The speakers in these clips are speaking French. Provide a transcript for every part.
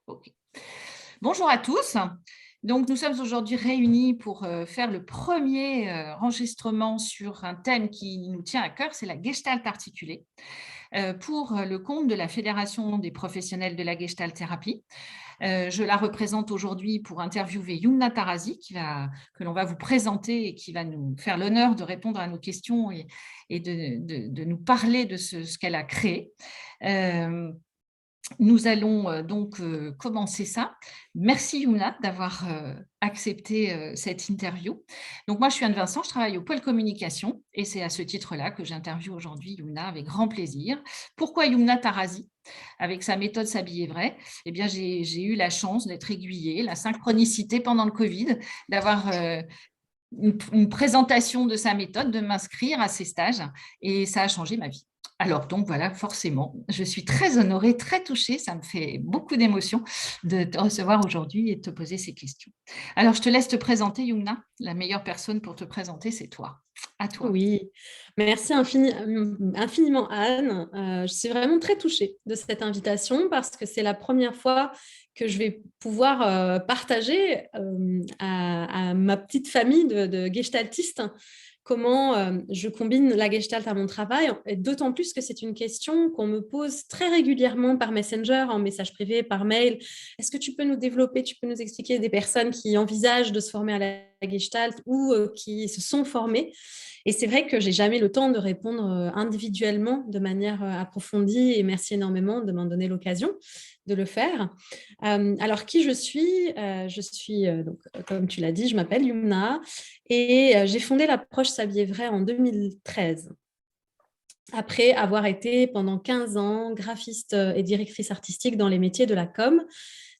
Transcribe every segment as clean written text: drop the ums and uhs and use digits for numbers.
Ok. Bonjour à tous. Donc, nous sommes aujourd'hui réunis pour faire le premier enregistrement sur un thème qui nous tient à cœur, c'est la gestalt articulée, pour le compte de la Fédération des professionnels de la gestalt thérapie. Je la représente aujourd'hui pour interviewer Yumna Tarazi, que l'on va vous présenter et qui va nous faire l'honneur de répondre à nos questions et de nous parler de ce qu'elle a créé. Euh, Nous allons donc commencer ça. Merci Yumna d'avoir accepté cette interview. Donc moi, je suis Anne-Vincent, je travaille au pôle communication et c'est à ce titre-là que j'interviewe aujourd'hui Yumna avec grand plaisir. Pourquoi Yumna Tarazi? Avec sa méthode S'habiller vrai, eh bien, j'ai eu la chance d'être aiguillée, la synchronicité pendant le Covid, d'avoir une présentation de sa méthode, de m'inscrire à ses stages et ça a changé ma vie. Alors, donc voilà, forcément, je suis très honorée, très touchée. Ça me fait beaucoup d'émotion de te recevoir aujourd'hui et de te poser ces questions. Alors, je te laisse te présenter, Yumna. La meilleure personne pour te présenter, c'est toi. À toi. Oui, merci infiniment Anne. Je suis vraiment très touchée de cette invitation parce que c'est la première fois que je vais pouvoir partager à ma petite famille de gestaltistes comment je combine la gestalt à mon travail, et d'autant plus que c'est une question qu'on me pose très régulièrement par Messenger, en message privé, par mail. Est-ce que tu peux nous développer, tu peux nous expliquer des personnes qui envisagent de se former à la gestalt ou qui se sont formées? Et c'est vrai que j'ai jamais le temps de répondre individuellement de manière approfondie et merci énormément de m'en donner l'occasion de le faire. Alors, qui je suis? Je suis, donc, comme tu l'as dit, je m'appelle Yumna et j'ai fondé l'approche S'habiller vrai en 2013. Après avoir été pendant 15 ans graphiste et directrice artistique dans les métiers de la com.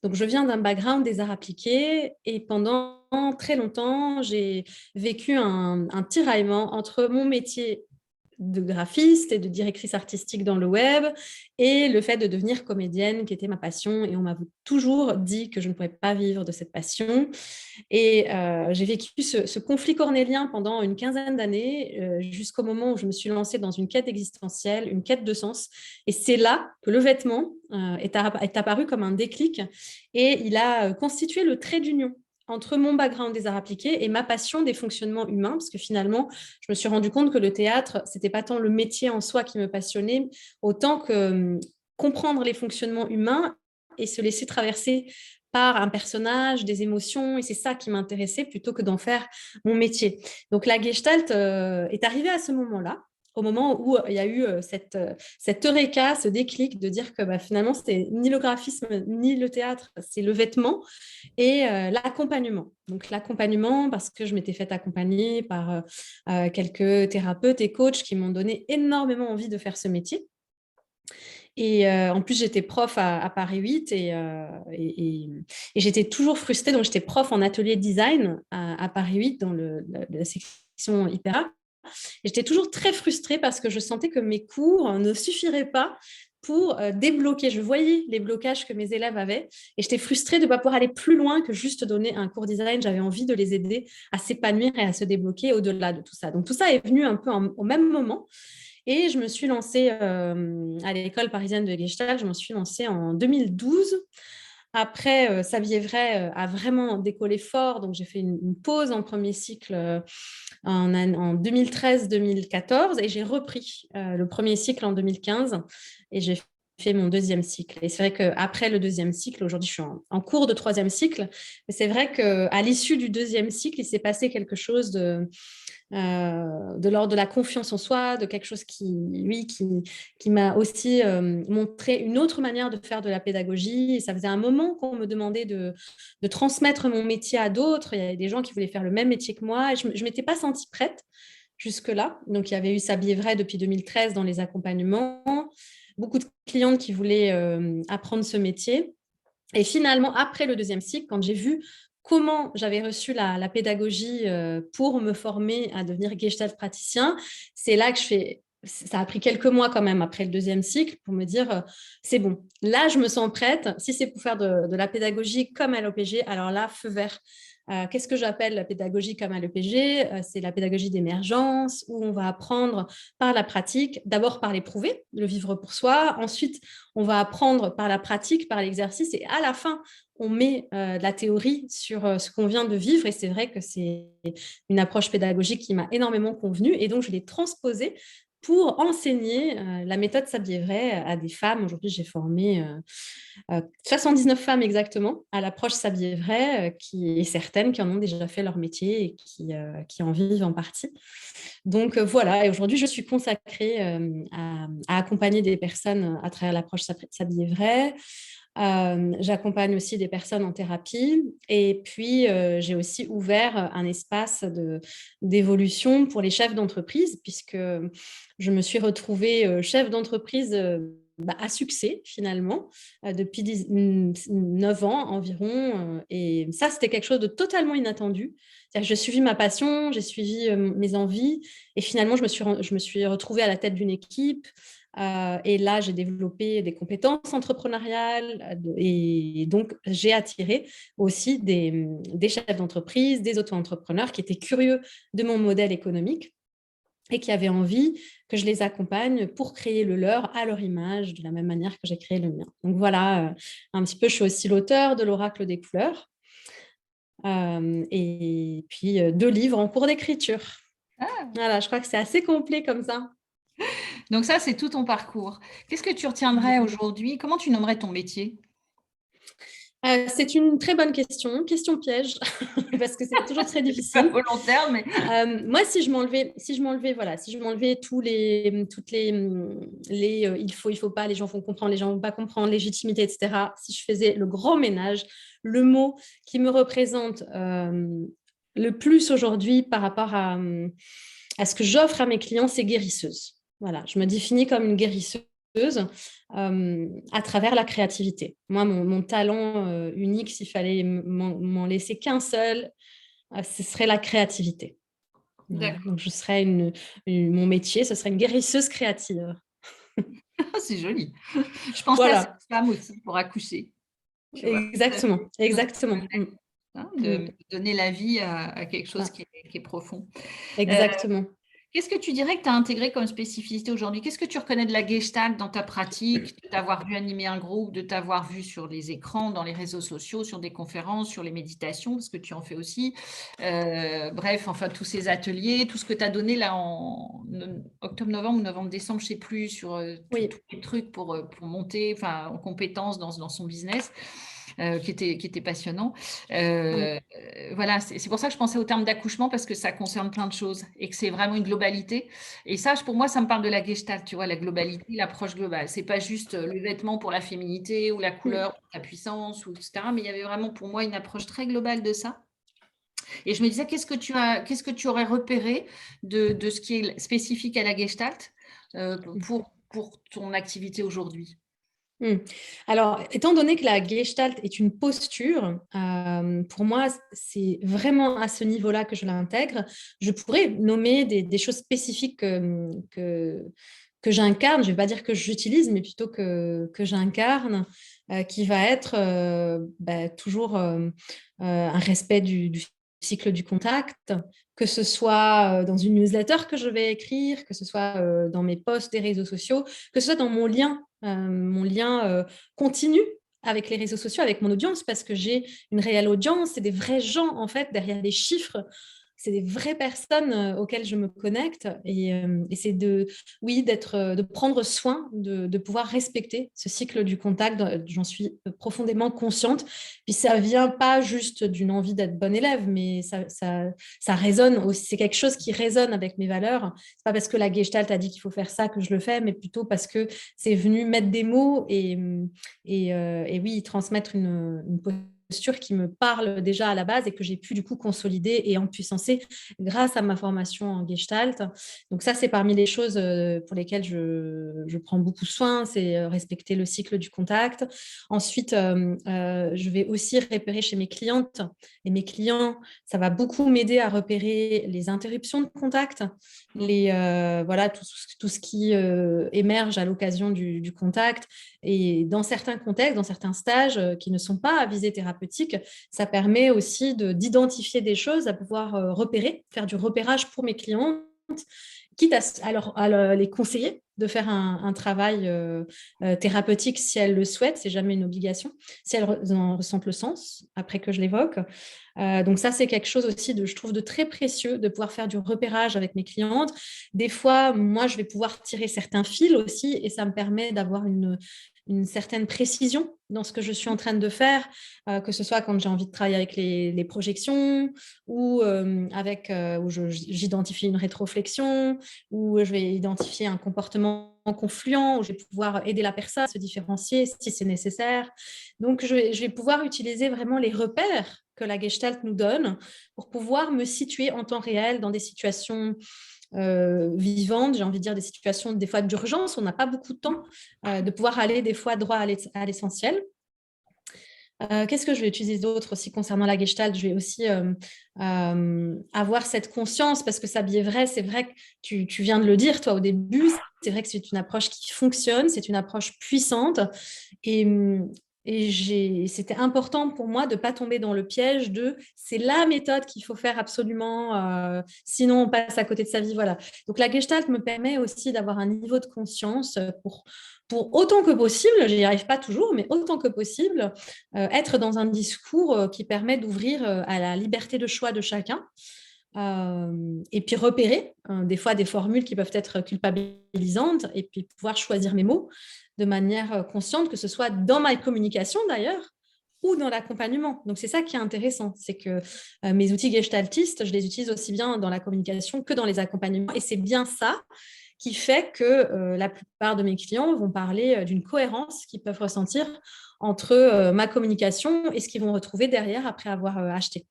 Donc, je viens d'un background des arts appliqués et pendant très longtemps, j'ai vécu un tiraillement entre mon métier de graphiste et de directrice artistique dans le web et le fait de devenir comédienne qui était ma passion. Et on m'a toujours dit que je ne pourrais pas vivre de cette passion. Et j'ai vécu ce conflit cornélien pendant une quinzaine d'années jusqu'au moment où je me suis lancée dans une quête existentielle, une quête de sens. Et c'est là que le vêtement est apparu comme un déclic et il a constitué le trait d'union entre mon background des arts appliqués et ma passion des fonctionnements humains, parce que finalement, je me suis rendu compte que le théâtre, c'était pas tant le métier en soi qui me passionnait, autant que comprendre les fonctionnements humains et se laisser traverser par un personnage, des émotions, et c'est ça qui m'intéressait plutôt que d'en faire mon métier. Donc la Gestalt est arrivée à ce moment-là, au moment où il y a eu cette eureka, ce déclic de dire que finalement, c'était ni le graphisme ni le théâtre, c'est le vêtement et l'accompagnement. Donc l'accompagnement, parce que je m'étais faite accompagner par quelques thérapeutes et coachs qui m'ont donné énormément envie de faire ce métier. Et en plus, j'étais prof à Paris 8 et j'étais toujours frustrée. Donc, j'étais prof en atelier design à Paris 8 dans la section Hypera. Et j'étais toujours très frustrée parce que je sentais que mes cours ne suffiraient pas pour débloquer. Je voyais les blocages que mes élèves avaient et j'étais frustrée de ne pas pouvoir aller plus loin que juste donner un cours design. J'avais envie de les aider à s'épanouir et à se débloquer au-delà de tout ça. Donc, tout ça est venu un peu au même moment. Et je me suis lancée à l'école parisienne de Gestalt, je me suis lancée en 2012. Après, Xavier Vrai a vraiment décollé fort, donc j'ai fait une pause en premier cycle en 2013-2014 et j'ai repris le premier cycle en 2015 et j'ai fait mon deuxième cycle. Et c'est vrai qu'après le deuxième cycle, aujourd'hui je suis en cours de troisième cycle, mais c'est vrai qu'à l'issue du deuxième cycle, il s'est passé quelque chose de l'ordre de la confiance en soi, de quelque chose qui m'a aussi montré une autre manière de faire de la pédagogie. Et ça faisait un moment qu'on me demandait de transmettre mon métier à d'autres. Il y avait des gens qui voulaient faire le même métier que moi et je ne m'étais pas sentie prête jusque-là. Donc, il y avait eu S'habiller vrai depuis 2013 dans les accompagnements, beaucoup de clientes qui voulaient apprendre ce métier. Et finalement, après le deuxième cycle, quand j'ai vu comment j'avais reçu la pédagogie pour me former à devenir Gestalt praticien, c'est là que je fais ça a pris quelques mois quand même après le deuxième cycle pour me dire, c'est bon, là, je me sens prête. Si c'est pour faire de la pédagogie comme à l'OPG, alors là, feu vert. Qu'est-ce que j'appelle la pédagogie comme à l'EPG? C'est la pédagogie d'émergence où on va apprendre par la pratique, d'abord par l'éprouver, le vivre pour soi. Ensuite, on va apprendre par la pratique, par l'exercice. Et à la fin, on met de la théorie sur ce qu'on vient de vivre. Et c'est vrai que c'est une approche pédagogique qui m'a énormément convenue. Et donc, je l'ai transposée pour enseigner la méthode Sablier-Vray à des femmes. Aujourd'hui, j'ai formé 79 femmes exactement à l'approche Sablier-Vray, qui est certaines qui en ont déjà fait leur métier et qui en vivent en partie. Donc voilà, et aujourd'hui, je suis consacrée à accompagner des personnes à travers l'approche Sablier-Vray. J'accompagne aussi des personnes en thérapie et puis j'ai aussi ouvert un espace d'évolution pour les chefs d'entreprise puisque je me suis retrouvée chef d'entreprise à succès finalement depuis 9 ans environ et ça c'était quelque chose de totalement inattendu. C'est-à-dire que j'ai suivi ma passion, j'ai suivi mes envies et finalement je me suis retrouvée à la tête d'une équipe. Et là, j'ai développé des compétences entrepreneuriales et donc j'ai attiré aussi des chefs d'entreprise, des auto-entrepreneurs qui étaient curieux de mon modèle économique et qui avaient envie que je les accompagne pour créer le leur à leur image, de la même manière que j'ai créé le mien. Donc voilà, un petit peu, je suis aussi l'auteur de l'Oracle des couleurs et puis 2 livres en cours d'écriture. Ah, Voilà, je crois que c'est assez complet comme ça. donc ça, c'est tout ton parcours. Qu'est-ce que tu retiendrais aujourd'hui? Comment tu nommerais ton métier? C'est une très bonne question piège, parce que c'est toujours très Pas difficile. volontaire, mais Moi, si je m'enlevais, voilà, si je m'enlevais il faut pas, les gens vont comprendre, les gens vont pas comprendre, légitimité, etc. Si je faisais le grand ménage, le mot qui me représente le plus aujourd'hui par rapport à ce que j'offre à mes clients, c'est guérisseuse. Voilà, je me définis comme une guérisseuse à travers la créativité. Moi, mon talent unique, s'il fallait m'en laisser qu'un seul, ce serait la créativité. Voilà. d'accord. Donc, je serais mon métier, ce serait une guérisseuse créative. C'est joli. Je pensais à cette Voilà, femme aussi pour accoucher, tu vois? exactement, exactement. Hein, Mm. de donner la vie à quelque chose Ah, qui est profond. Heu, exactement. Qu'est-ce que tu dirais que tu as intégré comme spécificité aujourd'hui? Qu'est-ce que tu reconnais de la Gestalt dans ta pratique, de t'avoir vu animer un groupe, de t'avoir vu sur les écrans, dans les réseaux sociaux, sur des conférences, sur les méditations, parce que tu en fais aussi. Bref, enfin tous ces ateliers, tout ce que tu as donné là en octobre, novembre ou novembre, décembre, je ne sais plus, sur tous Oui. les trucs pour monter enfin, en compétences dans son business. Qui était passionnant. Mm. Voilà, c'est pour ça que je pensais au terme d'accouchement parce que ça concerne plein de choses et que c'est vraiment une globalité. Et ça, pour moi, ça me parle de la gestalt, tu vois, la globalité, l'approche globale. C'est pas juste le vêtement pour la féminité ou la Mm. couleur pour la puissance, ou etc. Mais il y avait vraiment pour moi une approche très globale de ça. Et je me disais, qu'est-ce que tu aurais repéré de ce qui est spécifique à la gestalt pour ton activité aujourd'hui? Mm. Alors, étant donné que la Gestalt est une posture, pour moi, c'est vraiment à ce niveau-là que je l'intègre. Je pourrais nommer des choses spécifiques que j'incarne. Je ne vais pas dire que j'utilise, mais plutôt que j'incarne, qui va être toujours un respect du cycle du contact, que ce soit dans une newsletter que je vais écrire, que ce soit dans mes posts des réseaux sociaux, que ce soit dans mon lien continu avec les réseaux sociaux, avec mon audience, parce que j'ai une réelle audience, c'est des vrais gens en fait derrière les chiffres, c'est des vraies personnes auxquelles je me connecte et c'est de prendre soin, de pouvoir respecter ce cycle du contact, j'en suis profondément consciente. Puis ça vient pas juste d'une envie d'être bonne élève, mais ça résonne aussi, c'est quelque chose qui résonne avec mes valeurs. C'est pas parce que la Gestalt a dit qu'il faut faire ça que je le fais, mais plutôt parce que c'est venu mettre des mots et oui, transmettre une posture qui me parle déjà à la base et que j'ai pu du coup consolider et empuissancer grâce à ma formation en Gestalt. Donc ça, c'est parmi les choses pour lesquelles je prends beaucoup soin, c'est respecter le cycle du contact. Ensuite, je vais aussi repérer chez mes clientes et mes clients, ça va beaucoup m'aider à repérer les interruptions de contact, voilà, tout ce qui émerge à l'occasion du contact. Et dans certains contextes, dans certains stages qui ne sont pas à visée thérapeutique, ça permet aussi d'identifier des choses, à pouvoir repérer, faire du repérage pour mes clientes, quitte à les conseiller de faire un travail thérapeutique si elles le souhaitent, c'est jamais une obligation, si elles en ressentent le sens, après que je l'évoque. Donc ça, c'est quelque chose aussi, je trouve, de très précieux, de pouvoir faire du repérage avec mes clientes. Des fois, moi, je vais pouvoir tirer certains fils aussi, et ça me permet d'avoir une certaine précision dans ce que je suis en train de faire, que ce soit quand j'ai envie de travailler avec les projections ou où j'identifie une rétroflexion, où je vais identifier un comportement confluent, où je vais pouvoir aider la personne à se différencier si c'est nécessaire. Donc, je vais pouvoir utiliser vraiment les repères que la Gestalt nous donne pour pouvoir me situer en temps réel dans des situations vivantes, j'ai envie de dire des situations des fois d'urgence, on n'a pas beaucoup de temps, de pouvoir aller des fois droit à l'essentiel. Qu'est-ce que je vais utiliser d'autre aussi concernant la Gestalt? Je vais aussi avoir cette conscience, parce que ça est vrai, c'est vrai que tu viens de le dire, toi, au début, c'est vrai que c'est une approche qui fonctionne, c'est une approche puissante. Et, c'était important pour moi de ne pas tomber dans le piège de c'est la méthode qu'il faut faire absolument, sinon on passe à côté de sa vie. Voilà. Donc la Gestalt me permet aussi d'avoir un niveau de conscience pour autant que possible, je n'y arrive pas toujours, mais autant que possible, être dans un discours qui permet d'ouvrir à la liberté de choix de chacun. Et puis repérer des fois des formules qui peuvent être culpabilisantes et puis pouvoir choisir mes mots de manière consciente, que ce soit dans ma communication d'ailleurs ou dans l'accompagnement. Donc, c'est ça qui est intéressant, c'est que mes outils gestaltistes, je les utilise aussi bien dans la communication que dans les accompagnements. Et c'est bien ça qui fait que la plupart de mes clients vont parler d'une cohérence qu'ils peuvent ressentir entre ma communication et ce qu'ils vont retrouver derrière après avoir acheté.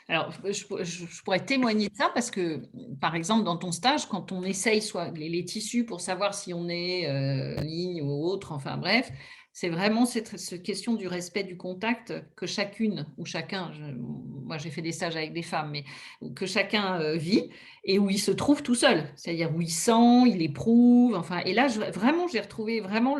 Alors, je pourrais témoigner de ça parce que, par exemple, dans ton stage, quand on essaye soit les tissus pour savoir si on est en ligne ou autre, enfin bref, c'est vraiment cette question du respect du contact que chacune ou chacun, moi j'ai fait des stages avec des femmes, mais que chacun vit et où il se trouve tout seul, c'est-à-dire où il sent, il éprouve, enfin, et là, vraiment, j'ai retrouvé vraiment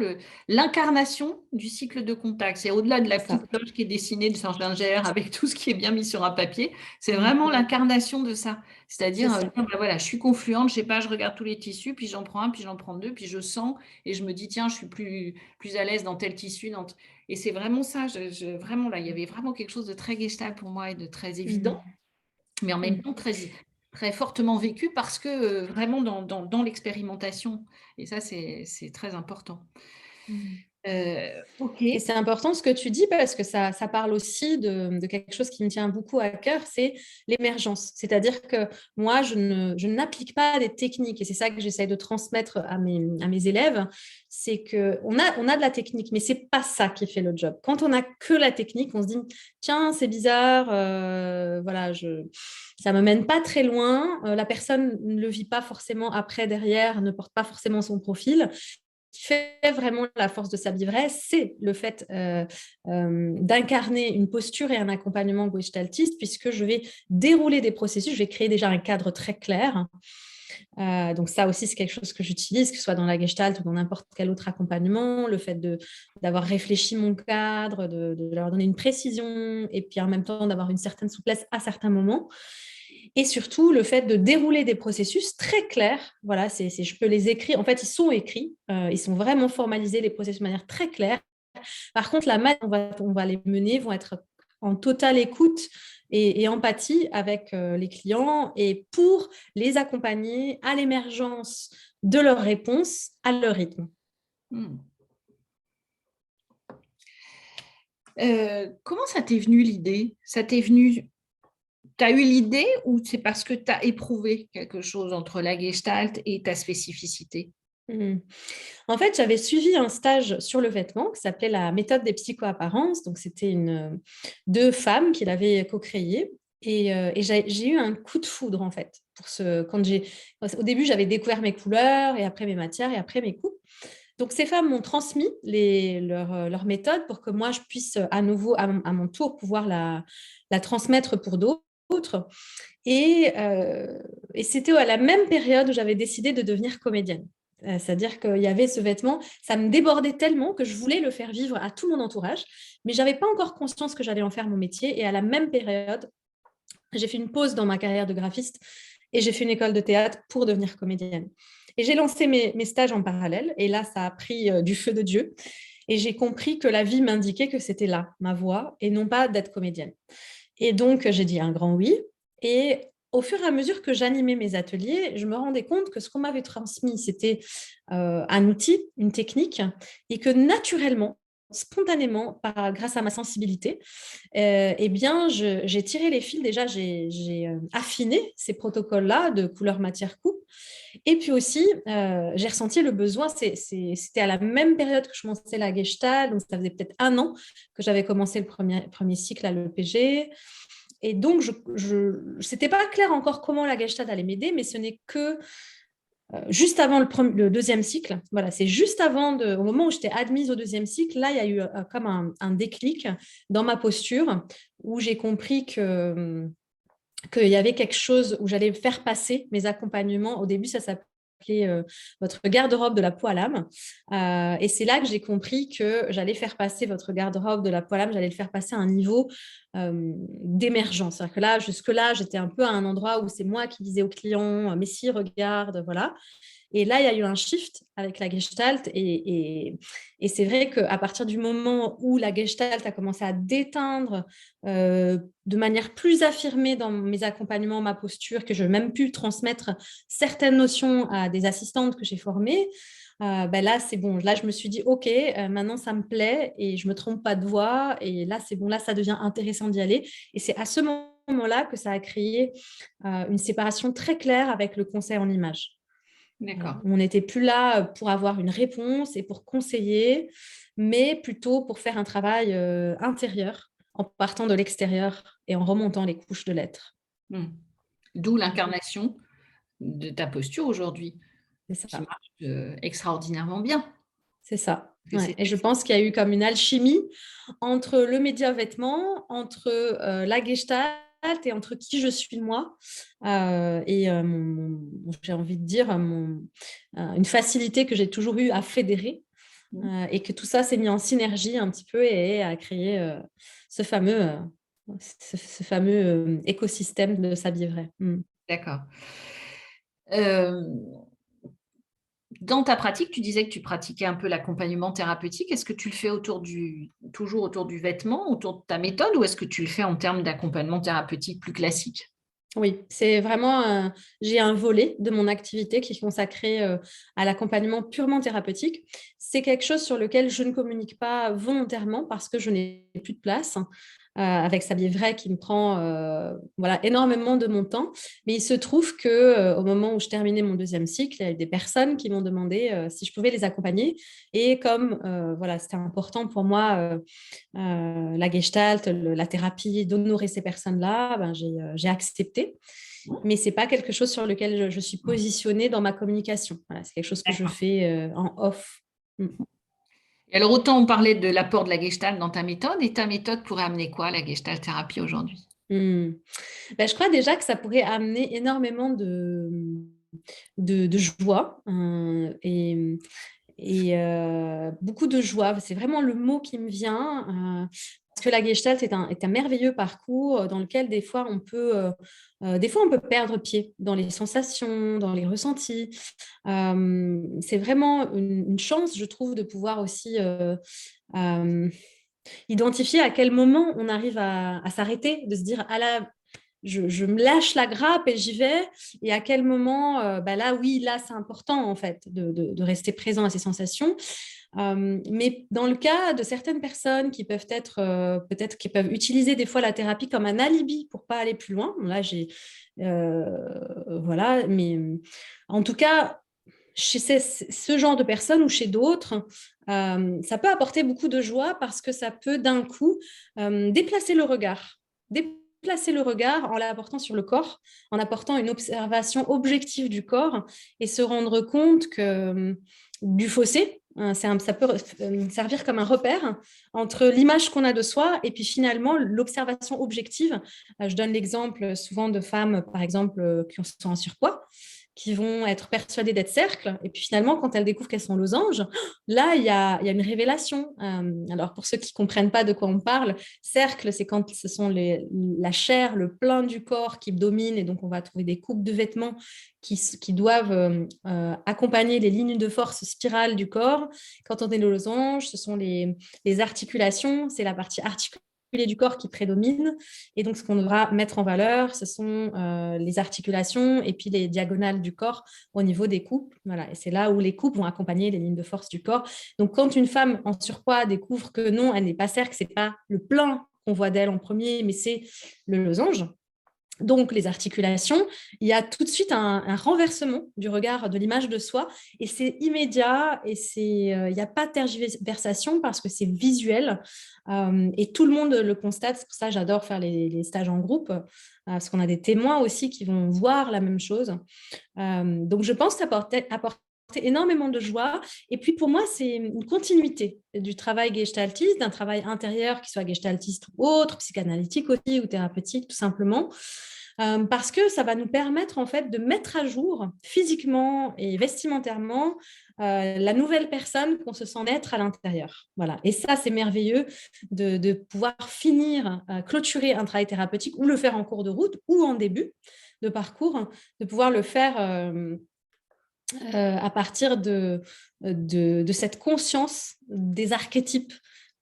l'incarnation du cycle de contact. C'est au-delà de la petite cloche qui est dessinée de Saint-Ginger avec tout ce qui est bien mis sur un papier. C'est vraiment l'incarnation de ça. C'est-à-dire, ben voilà, je suis confluente, je sais pas, je regarde tous les tissus, puis j'en prends un, puis j'en prends deux, puis je sens et je me dis, tiens, je suis plus à l'aise dans tel tissu. Et c'est vraiment ça. Vraiment, là, il y avait vraiment quelque chose de très gestalt pour moi et de très évident, mais en même temps très, très fortement vécu parce que vraiment dans l'expérimentation. Et ça, c'est très important. OK. Et c'est important ce que tu dis parce que ça parle aussi de quelque chose qui me tient beaucoup à cœur, c'est l'émergence. C'est-à-dire que moi, je n'applique pas des techniques et c'est ça que j'essaie de transmettre à mes élèves, c'est qu'on a de la technique, mais c'est pas ça qui fait le job. Quand on n'a que la technique, on se dit, tiens, c'est bizarre, voilà, ça me mène pas très loin, la personne ne le vit pas forcément après, derrière, ne porte pas forcément son profil. Qui fait vraiment la force de Sabis Vrai, c'est le fait d'incarner une posture et un accompagnement gestaltiste, puisque je vais dérouler des processus, je vais créer déjà un cadre très clair. Donc ça aussi, c'est quelque chose que j'utilise, que ce soit dans la Gestalt ou dans n'importe quel autre accompagnement, le fait d'avoir réfléchi mon cadre, de leur donner une précision et puis en même temps d'avoir une certaine souplesse à certains moments. Et surtout, le fait de dérouler des processus très clairs. Voilà, je peux les écrire. En fait, ils sont écrits. Ils sont vraiment formalisés, les processus de manière très claire. Par contre, la manière dont on va les mener vont être en totale écoute et empathie avec les clients et pour les accompagner à l'émergence de leurs réponses à leur rythme. Comment ça t'est venu l'idée? Ça t'est venu... Tu as eu l'idée ou c'est parce que tu as éprouvé quelque chose entre la Gestalt et ta spécificité? Mhm. En fait, j'avais suivi un stage sur le vêtement qui s'appelait la méthode des psychoapparences. Donc, c'était deux femmes qui l'avaient co-créé. Et j'ai eu un coup de foudre, en fait, au début, j'avais découvert mes couleurs et après mes matières et après mes coupes. Donc, ces femmes m'ont transmis leur méthode pour que moi, je puisse à nouveau, à mon tour, pouvoir la transmettre pour d'autres. Et c'était à la même période où j'avais décidé de devenir comédienne. C'est-à-dire qu'il y avait ce vêtement, ça me débordait tellement que je voulais le faire vivre à tout mon entourage, mais je n'avais pas encore conscience que j'allais en faire mon métier. Et à la même période, j'ai fait une pause dans ma carrière de graphiste et j'ai fait une école de théâtre pour devenir comédienne. Et j'ai lancé mes stages en parallèle, et là, ça a pris du feu de Dieu. Et j'ai compris que la vie m'indiquait que c'était là, ma voie, et non pas d'être comédienne. Et donc, j'ai dit un grand oui. Et au fur et à mesure que j'animais mes ateliers, je me rendais compte que ce qu'on m'avait transmis, c'était un outil, une technique, et que naturellement, spontanément, grâce à ma sensibilité, eh bien, j'ai tiré les fils. Déjà, j'ai affiné ces protocoles-là de couleur, matière, coupe. Et puis aussi, j'ai ressenti le besoin, c'était à la même période que je commençais la Gestalt, donc ça faisait peut-être 1 an que j'avais commencé le premier cycle à l'EPG. Et donc, c'était pas clair encore comment la Gestalt allait m'aider, mais ce n'est que juste avant le deuxième cycle. Voilà, c'est juste au moment où j'étais admise au deuxième cycle, là, il y a eu comme un déclic dans ma posture où j'ai compris qu'il y avait quelque chose où j'allais faire passer mes accompagnements. Au début, ça s'appelait votre garde-robe de la peau à l'âme. Et c'est là que j'ai compris que j'allais faire passer votre garde-robe de la peau à l'âme, j'allais le faire passer à un niveau d'émergence. C'est-à-dire que là, jusque-là, j'étais un peu à un endroit où c'est moi qui disais aux clients, mais si, regarde, voilà. Et là, il y a eu un shift avec la Gestalt. Et c'est vrai qu'à partir du moment où la Gestalt a commencé à déteindre de manière plus affirmée dans mes accompagnements, ma posture, que je même pu transmettre certaines notions à des assistantes que j'ai formées, ben là, c'est bon. Là, je me suis dit, OK, maintenant, ça me plaît et je ne me trompe pas de voie. Et là, c'est bon. Là, ça devient intéressant d'y aller. Et c'est à ce moment-là que ça a créé une séparation très claire avec le conseil en images. Voilà. D'accord. On n'était plus là pour avoir une réponse et pour conseiller, mais plutôt pour faire un travail intérieur en partant de l'extérieur et en remontant les couches de l'être. Mmh. D'où l'incarnation de ta posture aujourd'hui, C'est qui ça. marche extraordinairement bien. C'est ça. Que Ouais. c'est Et je pense qu'il y a eu comme une alchimie entre le média vêtement, entre la gestalt et entre qui je suis moi. J'ai envie de dire, une facilité que j'ai toujours eue à fédérer. Mmh. Et que tout ça s'est mis en synergie un petit peu et a créé ce fameux écosystème de s'habiller vrai. Mm. D'accord. Hem, Dans ta pratique, tu disais que tu pratiquais un peu l'accompagnement thérapeutique. Est-ce que tu le fais toujours autour du vêtement, autour de ta méthode, ou est-ce que tu le fais en termes d'accompagnement thérapeutique plus classique? Oui, c'est vraiment, j'ai un volet de mon activité qui est consacré à l'accompagnement purement thérapeutique. C'est quelque chose sur lequel je ne communique pas volontairement parce que je n'ai plus de place, avec Sablier Vrai qui me prend voilà, énormément de mon temps. Mais il se trouve qu'au moment où je terminais mon deuxième cycle, il y a eu des personnes qui m'ont demandé si je pouvais les accompagner. Et comme voilà, c'était important pour moi, la gestalt, la thérapie, d'honorer ces personnes-là, ben, j'ai accepté. Mais ce n'est pas quelque chose sur lequel je suis positionnée dans ma communication. Voilà, c'est quelque chose que je D'accord. fais en off. Mm. Et alors, autant on parlait de l'apport de la gestalt dans ta méthode, et ta méthode pourrait amener quoi, la gestalt thérapie aujourd'hui? Mm. Ben, je crois déjà que ça pourrait amener énormément de joie et beaucoup de joie. C'est vraiment le mot qui me vient. Parce que la Gestalt est un merveilleux parcours dans lequel des fois on peut perdre pied dans les sensations, dans les ressentis. C'est vraiment une chance, je trouve, de pouvoir aussi euh, identifier à quel moment on arrive à s'arrêter, de se dire, ah là, je me lâche la grappe et j'y vais. Et à quel moment, bah là, oui, là, c'est important, en fait, de rester présent à ces sensations. Mais dans le cas de certaines personnes qui peuvent être, peut-être qui peuvent utiliser des fois la thérapie comme un alibi pour pas aller plus loin. Là, voilà, mais en tout cas, chez ce genre de personnes ou chez d'autres, ça peut apporter beaucoup de joie parce que ça peut d'un coup déplacer le regard. Déplacer le regard en l'apportant sur le corps, en apportant une observation objective du corps et se rendre compte que du fossé, ça peut servir comme un repère entre l'image qu'on a de soi et puis finalement l'observation objective. Je donne l'exemple souvent de femmes, par exemple, qui sont en surpoids, qui vont être persuadées d'être cercles. Et puis finalement, quand elles découvrent qu'elles sont losanges, là, il y a une révélation. Alors, pour ceux qui ne comprennent pas de quoi on parle, cercle, c'est quand ce sont la chair, le plein du corps qui domine. Et donc, on va trouver des coupes de vêtements qui doivent accompagner les lignes de force spirale du corps. Quand on est losange, ce sont les articulations, c'est la partie articulaire du corps qui prédomine. Et donc, ce qu'on devra mettre en valeur, ce sont les articulations et puis les diagonales du corps au niveau des coupes. Voilà. Et c'est là où les coupes vont accompagner les lignes de force du corps. Donc, quand une femme en surpoids découvre que non, elle n'est pas cercle, ce n'est pas le plein qu'on voit d'elle en premier, mais c'est le losange, donc les articulations, il y a tout de suite un renversement du regard de l'image de soi et c'est immédiat et il n'y a pas de tergiversation parce que c'est visuel et tout le monde le constate. C'est pour ça que j'adore faire les stages en groupe parce qu'on a des témoins aussi qui vont voir la même chose. Donc je pense apporter énormément de joie. Et puis pour moi, c'est une continuité du travail gestaltiste, d'un travail intérieur qui soit gestaltiste ou autre, psychanalytique aussi ou thérapeutique tout simplement. Parce que ça va nous permettre en fait de mettre à jour physiquement et vestimentairement la nouvelle personne qu'on se sent être à l'intérieur. Voilà. Et ça, c'est merveilleux de pouvoir finir, clôturer un travail thérapeutique ou le faire en cours de route ou en début de parcours, de pouvoir le faire à partir de cette conscience des archétypes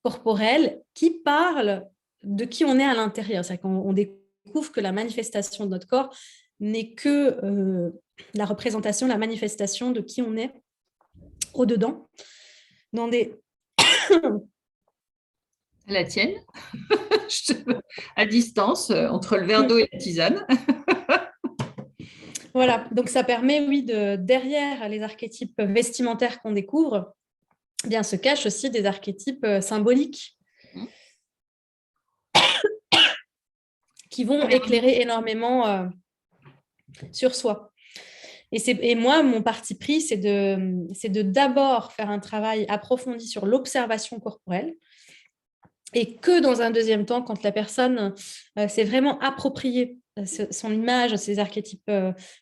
corporels qui parlent de qui on est à l'intérieur. C'est-à-dire qu'on découvre que la manifestation de notre corps n'est que la représentation, la manifestation de qui on est au-dedans, dans des... La tienne, à distance, entre le verre d'eau et la tisane. Voilà, donc ça permet, oui, derrière les archétypes vestimentaires qu'on découvre, eh bien, se cachent aussi des archétypes symboliques qui vont éclairer énormément sur soi. Et moi, mon parti pris, c'est de d'abord faire un travail approfondi sur l'observation corporelle et que dans un deuxième temps, quand la personne s'est vraiment appropriée son image, ses archétypes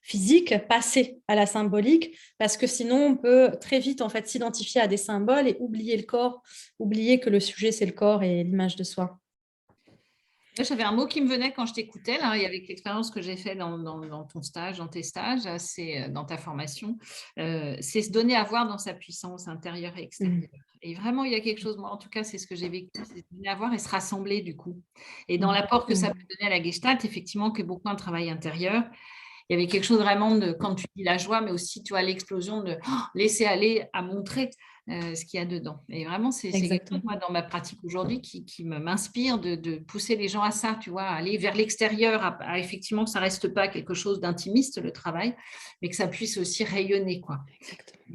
physiques, passer à la symbolique, parce que sinon, on peut très vite en fait s'identifier à des symboles et oublier le corps, oublier que le sujet, c'est le corps et l'image de soi. J'avais un mot qui me venait quand je t'écoutais, là, et avec l'expérience que j'ai faite dans ton stage, dans tes stages, c'est dans ta formation, c'est se donner à voir dans sa puissance intérieure et extérieure. Et vraiment, il y a quelque chose, moi en tout cas, c'est ce que j'ai vécu, c'est se donner à voir et se rassembler du coup. Et dans l'apport que ça peut donner à la Gestalt, effectivement, qui est beaucoup un travail intérieur, il y avait quelque chose vraiment de, quand tu dis la joie, mais aussi, tu vois, l'explosion de laisser aller à montrer ce qu'il y a dedans. Et vraiment, c'est quelque chose, moi, dans ma pratique aujourd'hui, qui m'inspire de pousser les gens à ça, tu vois, à aller vers l'extérieur, à effectivement que ça ne reste pas quelque chose d'intimiste, le travail, mais que ça puisse aussi rayonner, quoi.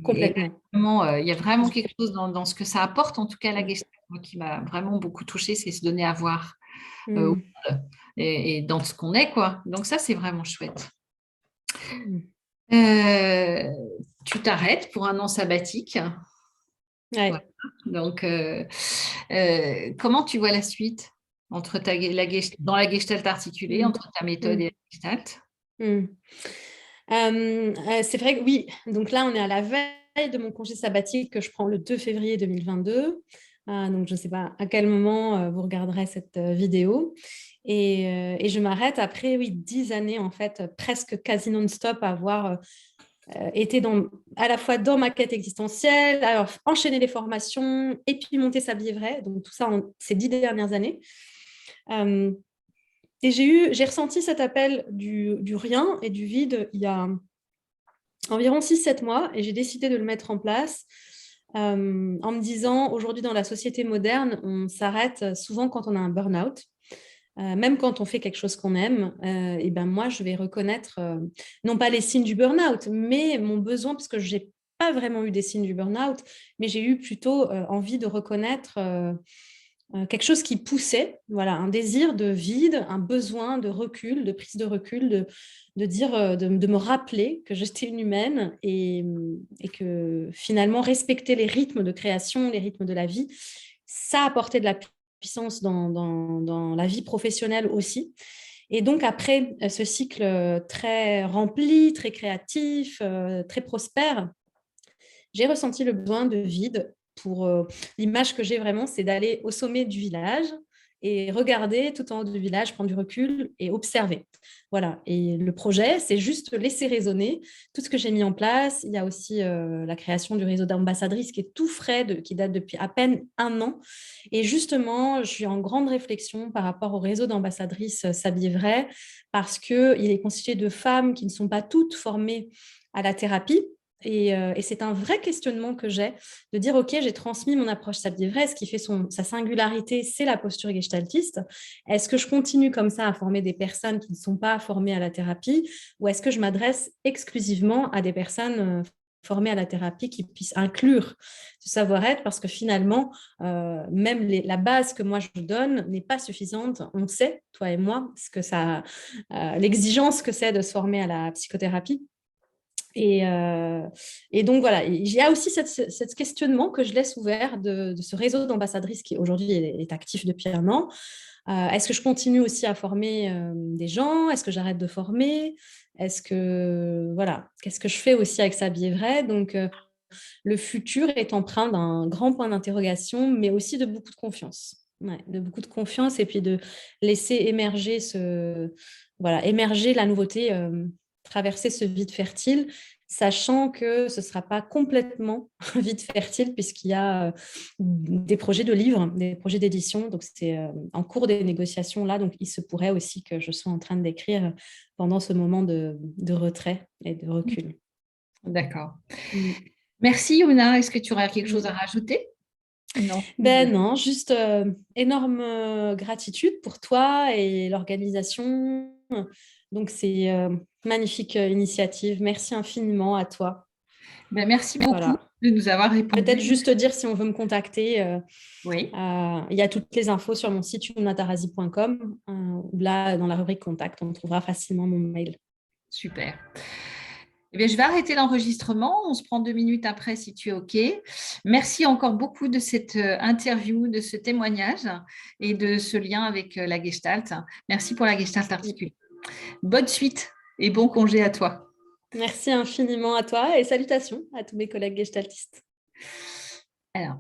Complètement. Vraiment, il y a vraiment quelque chose dans ce que ça apporte, en tout cas, la Gestalt, moi, qui m'a vraiment beaucoup touchée, c'est se donner à voir et dans ce qu'on est, quoi. Donc ça, c'est vraiment chouette. Tu t'arrêtes pour un an sabbatique. Ouais. Voilà. Donc, comment tu vois la suite entre dans la gestalt articulée, entre ta méthode et la gestalt? C'est vrai que oui, donc là, on est à la veille de mon congé sabbatique que je prends le 2 février 2022. Donc, je ne sais pas à quel moment vous regarderez cette vidéo. Et je m'arrête après, oui, 10 années, en fait, presque quasi non-stop à avoir été à la fois dans ma quête existentielle, alors enchaîner les formations et puis monter sa vie vraie. Donc, tout ça ces 10 dernières années. Et j'ai ressenti cet appel du rien et du vide il y a environ 6-7 mois et j'ai décidé de le mettre en place en me disant, aujourd'hui dans la société moderne, on s'arrête souvent quand on a un burn-out. Même quand on fait quelque chose qu'on aime, et ben moi, je vais reconnaître non pas les signes du burn-out, mais mon besoin, parce que j'ai pas vraiment eu des signes du burn-out, mais j'ai eu plutôt envie de reconnaître quelque chose qui poussait, voilà, un désir de vide, un besoin de recul, de prise de recul, de dire, de me rappeler que j'étais une humaine et que finalement respecter les rythmes de création, les rythmes de la vie, ça apportait de la puissance dans la vie professionnelle aussi. Et donc, après ce cycle très rempli, très créatif, très prospère, j'ai ressenti le besoin de vide pour l'image que j'ai vraiment, c'est d'aller au sommet du village et regarder tout en haut du village, prendre du recul et observer. Voilà. Et le projet, c'est juste laisser résonner tout ce que j'ai mis en place. Il y a aussi la création du réseau d'ambassadrices qui est tout frais, qui date depuis à peine 1 an. Et justement, je suis en grande réflexion par rapport au réseau d'ambassadrices S'habiller vrai, parce qu'il est constitué de femmes qui ne sont pas toutes formées à la thérapie. Et c'est un vrai questionnement que j'ai de dire, OK, j'ai transmis mon approche S'habiller vrai, ce qui fait sa singularité, c'est la posture gestaltiste. Est-ce que je continue comme ça à former des personnes qui ne sont pas formées à la thérapie ou est-ce que je m'adresse exclusivement à des personnes formées à la thérapie qui puissent inclure ce savoir-être parce que finalement, même la base que moi je donne n'est pas suffisante. On sait, toi et moi, l'exigence que c'est de se former à la psychothérapie. Et donc, voilà, il y a aussi ce questionnement que je laisse ouvert de ce réseau d'ambassadrices qui aujourd'hui est actif depuis 1 an. Est-ce que je continue aussi à former des gens? Est-ce que j'arrête de former? Voilà, qu'est-ce que je fais aussi avec S'habiller vrai? Donc, le futur est empreint d'un grand point d'interrogation, mais aussi de beaucoup de confiance. Ouais, de beaucoup de confiance et puis de laisser émerger émerger la nouveauté, traverser ce vide fertile, sachant que ce ne sera pas complètement un vide fertile puisqu'il y a des projets de livres, des projets d'édition. Donc, c'est en cours des négociations là. Donc, il se pourrait aussi que je sois en train d'écrire pendant ce moment de retrait et de recul. D'accord. Merci, Yuna. Est-ce que tu aurais quelque chose à rajouter? Non. Non, juste énorme gratitude pour toi et l'organisation. Donc, c'est magnifique initiative. Merci infiniment à toi. Merci beaucoup de nous avoir répondu. Peut-être juste dire si on veut me contacter. Oui. Il y a toutes les infos sur mon site yunatarazi.com. Là, dans la rubrique contact, on trouvera facilement mon mail. Super. Eh bien, je vais arrêter l'enregistrement. On se prend 2 minutes après si tu es OK. Merci encore beaucoup de cette interview, de ce témoignage et de ce lien avec la Gestalt. Merci pour la Gestalt articulée. Bonne suite et bon congé à toi. Merci infiniment à toi et salutations à tous mes collègues gestaltistes. Alors,